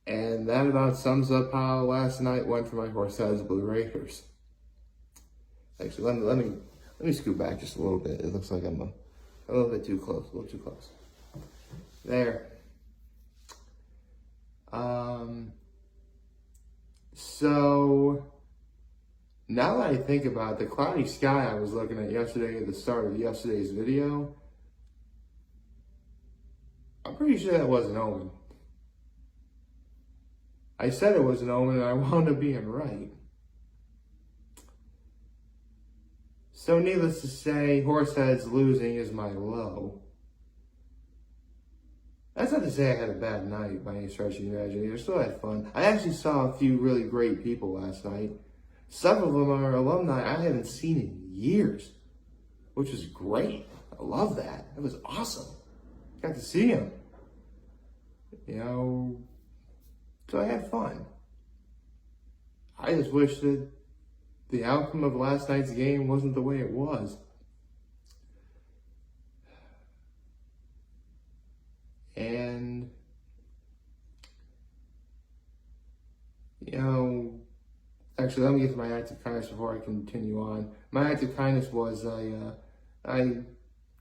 And that about sums up how last night went for my Horseheads Blue Raiders. Actually, let me scoot back just a little bit. It looks like I'm a little bit too close, a little too close. There. So now that I think about it, the cloudy sky I was looking at yesterday at the start of yesterday's video, I'm pretty sure that was an omen. I said it was an omen and I wound up being right. So needless to say, Horseheads losing is my low. That's not to say I had a bad night by any stretch of the imagination. I still had fun. I actually saw a few really great people last night. Some of them are alumni I haven't seen in years, which was great. I love that. That was awesome. Got to see them. You know, so I had fun. I just wish that the outcome of last night's game wasn't the way it was. And, you know, actually, let me get to my act of kindness before I continue on. My act of kindness was I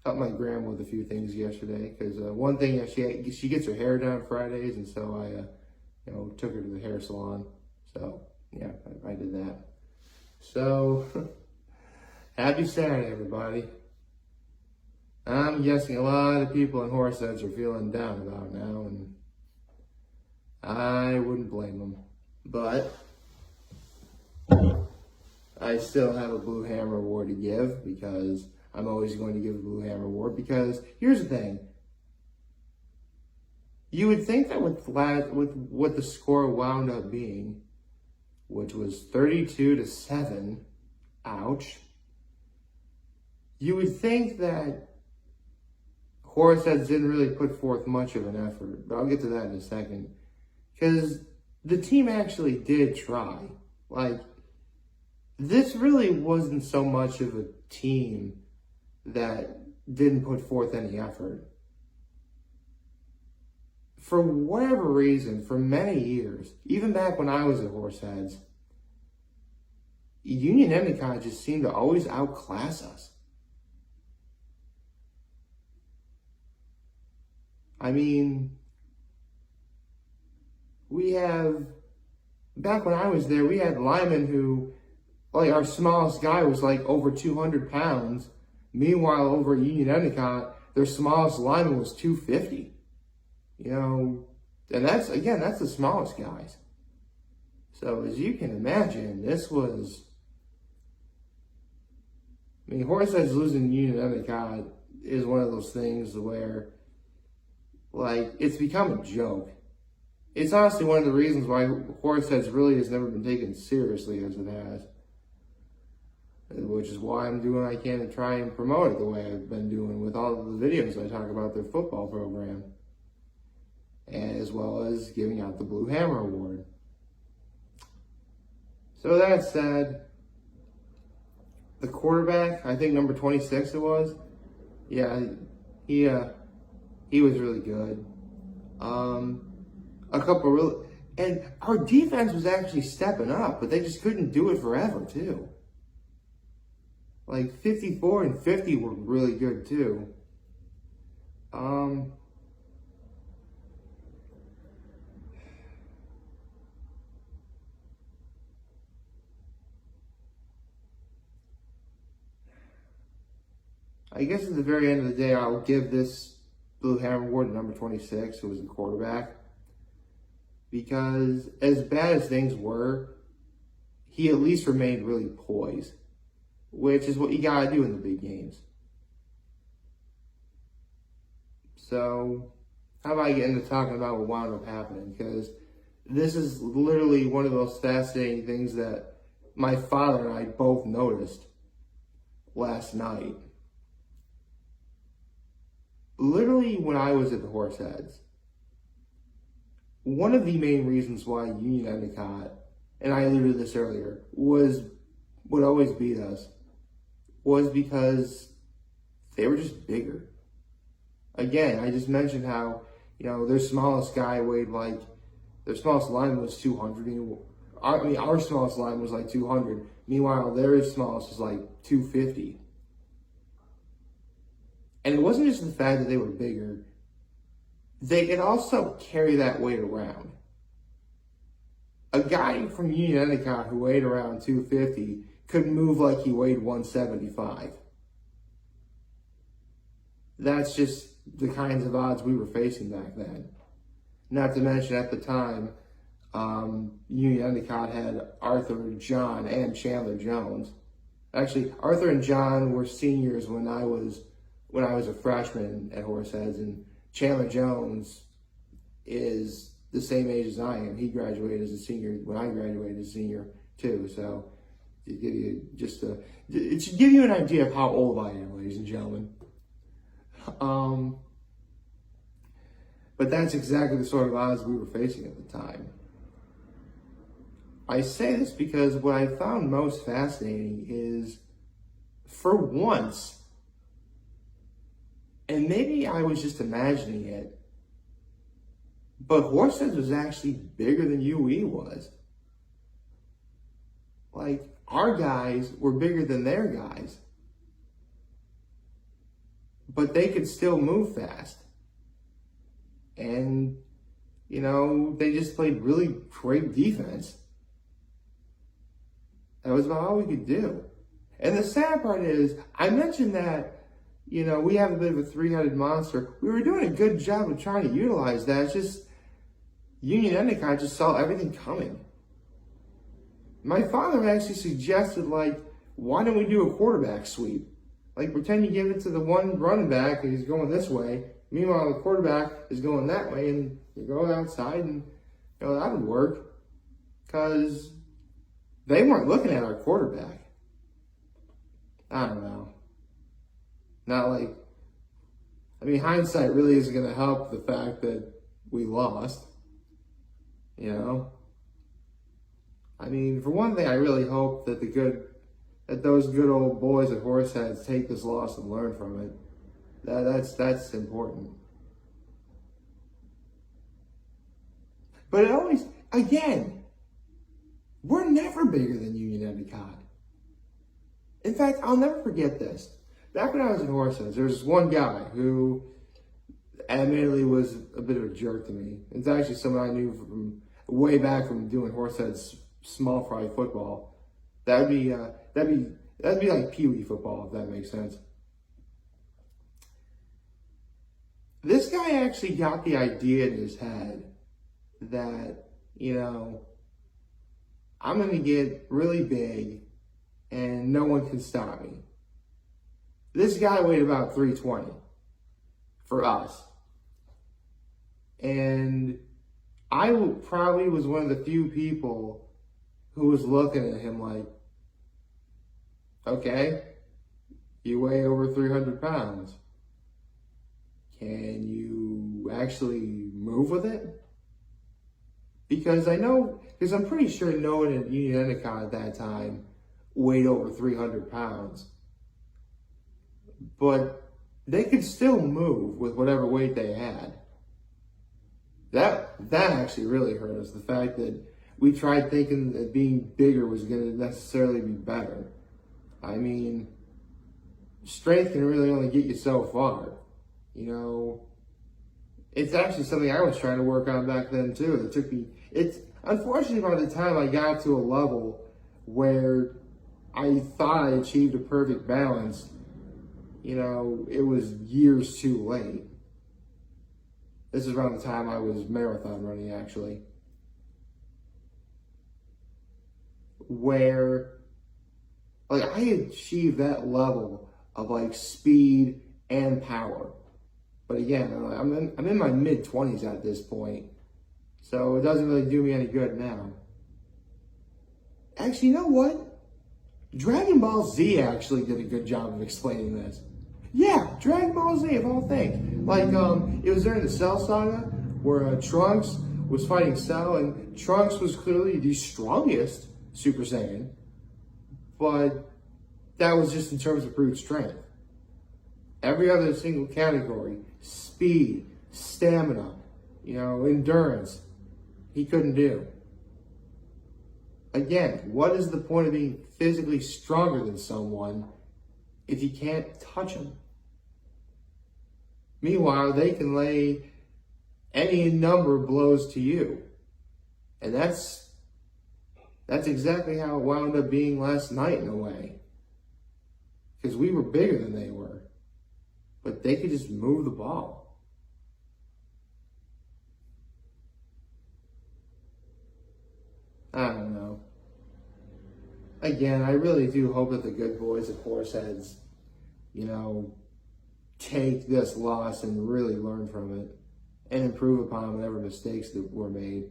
helped my grandma with a few things yesterday because one thing, she gets her hair done on Fridays, and so I took her to the hair salon. So yeah, I did that. So happy Saturday, everybody. I'm guessing a lot of people in Horseheads are feeling down about it now, and I wouldn't blame them. But I still have a Blue Hammer Award to give because I'm always going to give a Blue Hammer Award because here's the thing. You would think that with what the score wound up being, which was 32-7, ouch, you would think that Horseheads didn't really put forth much of an effort, but I'll get to that in a second. Because the team actually did try. Like, this really wasn't so much of a team that didn't put forth any effort. For whatever reason, for many years, even back when I was at Horseheads, Union Endicott just seemed to always outclass us. I mean, back when I was there, we had linemen who, like, our smallest guy was like over 200 pounds. Meanwhile, over at Union Endicott, their smallest lineman was 250. You know, and that's the smallest guys. So as you can imagine, this was, I mean, Horseheads losing Union Endicott is one of those things where, like, it's become a joke. It's honestly one of the reasons why Horseheads really has never been taken seriously as it has. Which is why I'm doing what I can to try and promote it the way I've been doing with all of the videos I talk about their football program. As well as giving out the Blue Hammer Award. So that said, the quarterback, I think number 26 it was, yeah, he was really good. And our defense was actually stepping up, but they just couldn't do it forever too. Like 54 and 50 were really good too. I guess at the very end of the day, I'll give this Blue Hammer Award to number 26, who was the quarterback. Because as bad as things were, he at least remained really poised, which is what you gotta do in the big games. So, how about I get into talking about what wound up happening? Because this is literally one of those fascinating things that my father and I both noticed last night. Literally, when I was at the Horseheads, one of the main reasons why Union Endicott, and I alluded to this earlier, would always beat us, was because they were just bigger. Again, I just mentioned how, their smallest guy weighed like Their smallest line was 200. I mean, our smallest line was like 200. Meanwhile, their smallest was like 250. And it wasn't just the fact that they were bigger. They could also carry that weight around. A guy from Union Endicott who weighed around 250 could move like he weighed 175. That's just the kinds of odds we were facing back then. Not to mention at the time, Union Endicott had Arthur, John, and Chandler Jones. Actually, Arthur and John were seniors when I was a freshman at Horseheads, and Chandler Jones is the same age as I am. He graduated as a senior when I graduated as a senior too. So to give you it should give you an idea of how old I am, ladies and gentlemen. But that's exactly the sort of odds we were facing at the time. I say this because what I found most fascinating is, for once, and maybe I was just imagining it, but Horseheads was actually bigger than UE was. Like, our guys were bigger than their guys, but they could still move fast. And, you know, they just played really great defense. That was about all we could do. And the sad part is, I mentioned that, you know, we have a bit of a three-headed monster. We were doing a good job of trying to utilize that. It's just, Union Endicott just saw everything coming. My father actually suggested, like, why don't we do a quarterback sweep? Like, pretend you give it to the one running back and he's going this way. Meanwhile, the quarterback is going that way, and you go outside, and, you know, that would work. Because they weren't looking at our quarterback. I don't know. Not like, I mean, hindsight really isn't going to help the fact that we lost. You know? I mean, for one thing, I really hope that those good old boys at Horseheads take this loss and learn from it. That's important. But it always, again, we're never bigger than Union Endicott. In fact, I'll never forget this. Back when I was in Horseheads, there was one guy who admittedly was a bit of a jerk to me. It's actually someone I knew from way back from doing Horseheads small fry football. That'd be like Pee Wee football, if that makes sense. This guy actually got the idea in his head that, you know, I'm going to get really big and no one can stop me. This guy weighed about 320 for us. And I probably was one of the few people who was looking at him like, okay, you weigh over 300 pounds. Can you actually move with it? Because I'm pretty sure no one at Union Endicott at that time weighed over 300 pounds. But they could still move with whatever weight they had. That actually really hurt us, the fact that we tried thinking that being bigger was going to necessarily be better. I mean, strength can really only get you so far. You know, it's actually something I was trying to work on back then too. It's unfortunately by the time I got to a level where I thought I achieved a perfect balance, you know, it was years too late. This is around the time I was marathon running, actually. Where, like, I achieved that level of, like, speed and power. But again, I'm in my mid-20s at this point, so it doesn't really do me any good now. Actually, you know what? Dragon Ball Z actually did a good job of explaining this. Yeah, Dragon Ball Z of all things. Like, it was during the Cell Saga where Trunks was fighting Cell, and Trunks was clearly the strongest Super Saiyan, but that was just in terms of brute strength. Every other single category, speed, stamina, you know, endurance, he couldn't do. Again, what is the point of being physically stronger than someone if you can't touch them? Meanwhile, they can lay any number of blows to you. And that's exactly how it wound up being last night in a way. Because we were bigger than they were. But they could just move the ball. I don't know. Again, I really do hope that the good boys at Horseheads, take this loss and really learn from it and improve upon whatever mistakes that were made.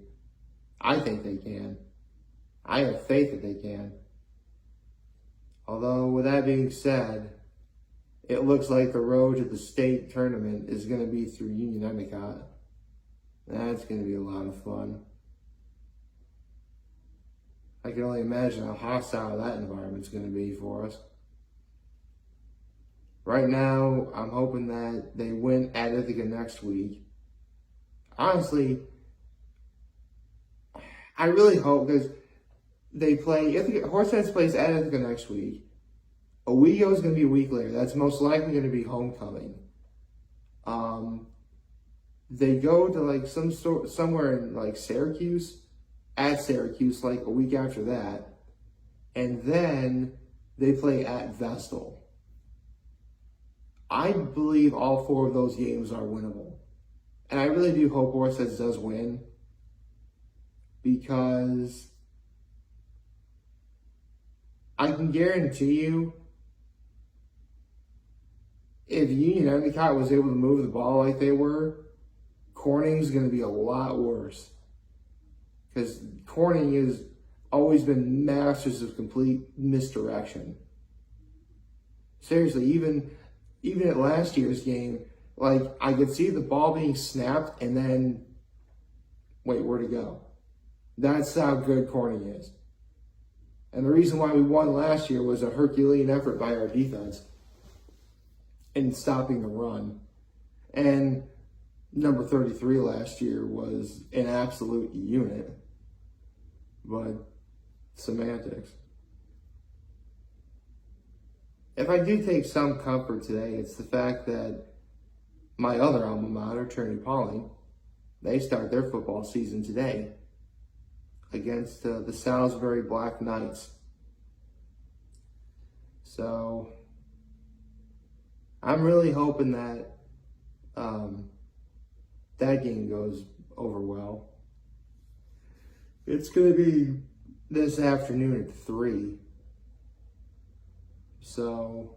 I think they can. I have faith that they can. Although, with that being said, it looks like the road to the state tournament is going to be through Union Endicott. That's going to be a lot of fun. I can only imagine how hostile that environment's going to be for us. Right now, I'm hoping that they win at Ithaca next week. Honestly, I really hope, because they play Ithaca, Horseheads plays at Ithaca next week. Owego is going to be a week later. That's most likely going to be homecoming. They go to somewhere in Syracuse, at Syracuse a week after that, and then they play at Vestal. I believe all 4 of those games are winnable. And I really do hope Horseheads does win, because I can guarantee you, if Union Endicott was able to move the ball like they were, Corning's going to be a lot worse. Because Corning has always been masters of complete misdirection. Seriously, even at last year's game, I could see the ball being snapped and then, wait, where'd it go? That's how good Corning is. And the reason why we won last year was a Herculean effort by our defense in stopping the run. And number 33 last year was an absolute unit. But semantics. If I do take some comfort today, it's the fact that my other alma mater, Trinity-Pawling, they start their football season today against the Salisbury Black Knights. So I'm really hoping that that game goes over well. It's going to be this afternoon at 3. So,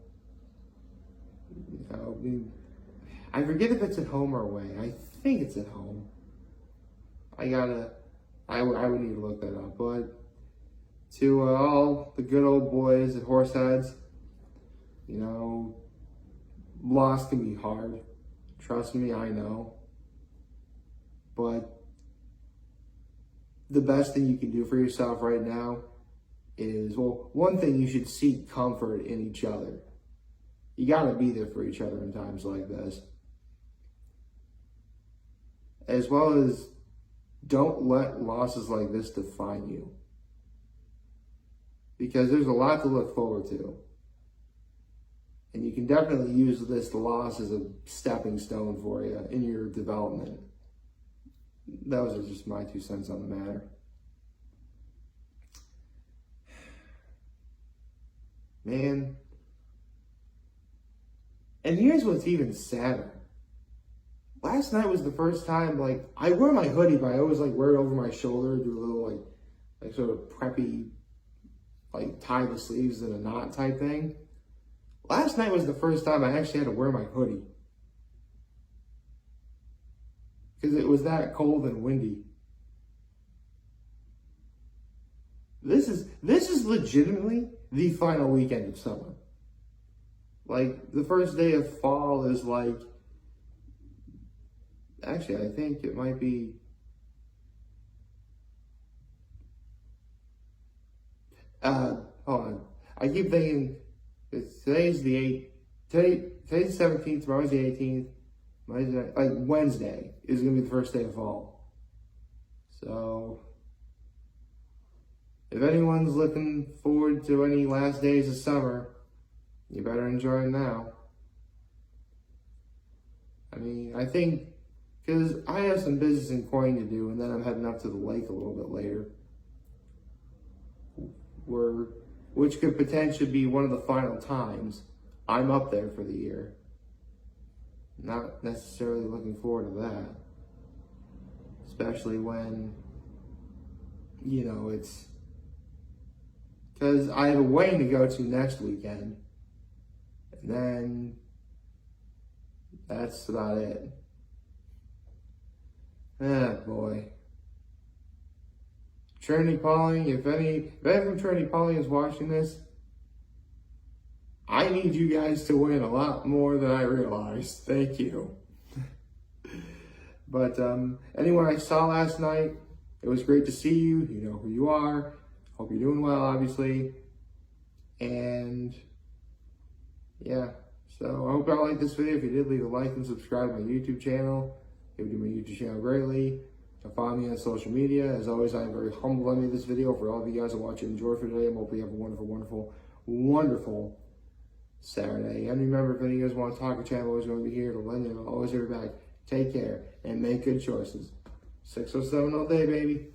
I forget if it's at home or away. I think it's at home. I would need to look that up. But to all the good old boys at Horseheads, loss can be hard. Trust me, I know. But the best thing you can do for yourself right now is, one thing, you should seek comfort in each other. You got to be there for each other in times like this. As well as, don't let losses like this define you. Because there's a lot to look forward to. And you can definitely use this loss as a stepping stone for you in your development. Those are just my 2 cents on the matter. Man. And here's what's even sadder. Last night was the first time, I wear my hoodie, but I always wear it over my shoulder, do a little sort of preppy, tie the sleeves in a knot type thing. Last night was the first time I actually had to wear my hoodie. Because it was that cold and windy. This is legitimately the final weekend of summer. The first day of fall is actually, I think it might be, hold on. I keep thinking, today's the 17th, tomorrow's the 18th. Wednesday is going to be the first day of fall. So, if anyone's looking forward to any last days of summer, you better enjoy them now. I mean, I think, because I have some business in Coin to do, and then I'm heading up to the lake a little bit later, which could potentially be one of the final times I'm up there for the year. Not necessarily looking forward to that. Especially when, it's... Because I have a wedding to go to next weekend. And then that's about it. Ah, boy. Trinity-Pawling, if anyone from Trinity-Pawling is watching this, I need you guys to win a lot more than I realized. Thank you. But anyone I saw last night, it was great to see you. You know who you are. Hope you're doing well, obviously. And yeah, so I hope y'all liked this video. If you did, leave a like and subscribe to my YouTube channel. It would do my YouTube channel greatly. Follow me on social media. As always, I am very humbled I made this video. For all of you guys that watch and enjoy for today, I hope you have a wonderful, wonderful, wonderful Saturday. And remember, if any of you guys want to talk, a channel always going to be here to lend you. I'll always hear back. Take care and make good choices. 607 all day, baby.